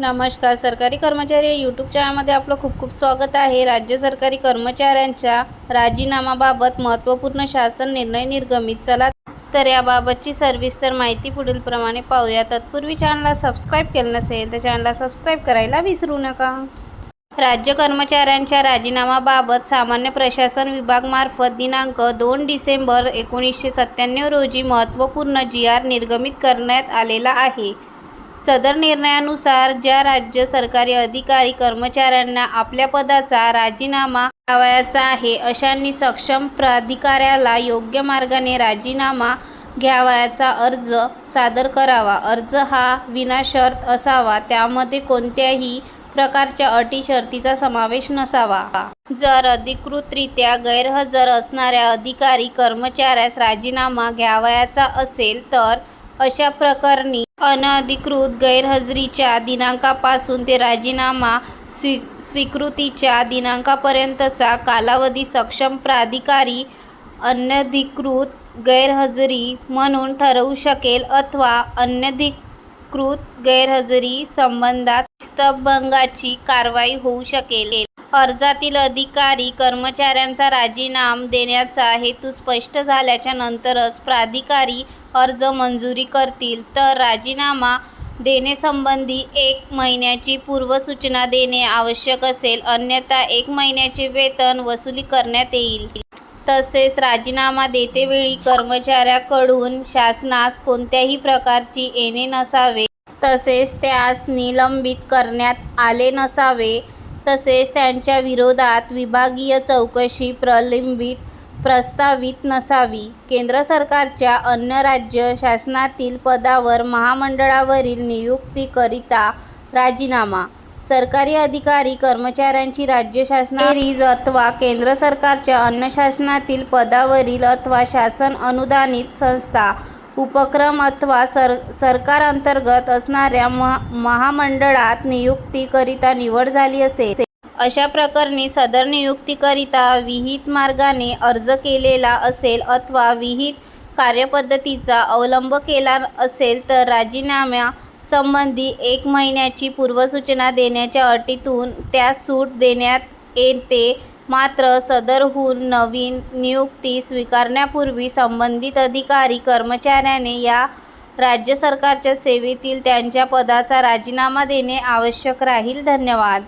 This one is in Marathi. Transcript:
नमस्कार. सरकारी कर्मचारी या यूट्यूब चॅनलमध्ये आपलं खूप खूप स्वागत आहे. राज्य सरकारी कर्मचाऱ्यांच्या राजीनाम्याबाबत महत्त्वपूर्ण शासन निर्णय निर्गमित. चला तर याबाबतची सविस्तर माहिती पुढीलप्रमाणे पाहूया. तत्पूर्वी चॅनलला सबस्क्राईब केलं नसेल तर चॅनलला सबस्क्राईब करायला विसरू नका. राज्य कर्मचाऱ्यांच्या राजीनाम्याबाबत सामान्य प्रशासन विभागामार्फत दिनांक 2 डिसेंबर 1997 रोजी महत्त्वपूर्ण जी.आर. निर्गमित करण्यात आलेला आहे. सदर निर्णयानुसार ज्या राज्य सरकारी अधिकारी कर्मचाऱ्यांना आपल्या पदाचा राजीनामा द्यावयाचा आहे अशांनी सक्षम प्राधिकाऱ्याला योग्य मार्गाने राजीनामा द्यावयाचा अर्ज सादर करावा. अर्ज हा विनाशर्त असावा. त्यामध्ये कोणत्याही प्रकारच्या अटी शर्तीचा समावेश नसावा. जर अधिकृतरित्या गैरहजर असणाऱ्या अधिकारी कर्मचाऱ्यास राजीनामा द्यावयाचा असेल तर अशा प्रकरणी अनधिकृत गैरहजेरीच्या दिनांकापासून ते राजीनामा स्वीकृतीच्या दिनांकापर्यंतचा कालावधी सक्षम प्राधिकारी अनधिकृत गैरहजेरी म्हणून ठरवू शकेल अथवा अनधिकृत गैरहजेरी संबंधात शिस्तभंगाची कारवाई होऊ शकेल. अर्जातील अधिकारी कर्मचाऱ्यांचा राजीनामा देण्याचा हेतू स्पष्ट झाल्याच्या नंतरच प्राधिकारी अर्ज मंजूर करतील. तर राजीनामा देण्यासंबंधी 1 महिन्याची पूर्वसूचना देणे आवश्यक असेल. अन्यथा 1 महिन्याचे वेतन वसूल करण्यात येईल. तसेच राजीनामा देतेवेळी कर्मचाऱ्याकडून शासनास कोणत्याही प्रकारची येणे नसावे. तसेच त्यास निलंबित करण्यात आले नसावे. तसेच त्यांच्या विरोधात विभागीय चौकशी प्रस्तावित नसावी. केंद्र सरकारच्या अन्य राज्य शासनातील पदावर महामंडळावरील नियुक्तीकरिता राजीनामा. सरकारी अधिकारी कर्मचाऱ्यांची राज्य शासनाखेरीज अथवा केंद्र सरकारच्या अन्य शासनातील पदावरील अथवा शासन अनुदानित संस्था, उपक्रम अथवा सरकारांतर्गत असणाऱ्या महामंडळात नियुक्तीकरिता निवड झाली असेल अशा प्रकरणी सदर नियुक्तीकरिता विहित मार्गाने अर्ज केलेला असेल अथवा विहित कार्यपद्धतीचा अवलंब केला असेल तर राजीनाम्यासंबंधी 1 महिन्याची पूर्वसूचना देण्याच्या अटीतून त्यास सूट देण्यात येते. मात्र सदरहून नवीन नियुक्ती स्वीकारण्यापूर्वी संबंधित अधिकारी कर्मचाऱ्याने या राज्य सरकारच्या सेवेतील त्यांच्या पदाचा राजीनामा देणे आवश्यक राहील. धन्यवाद.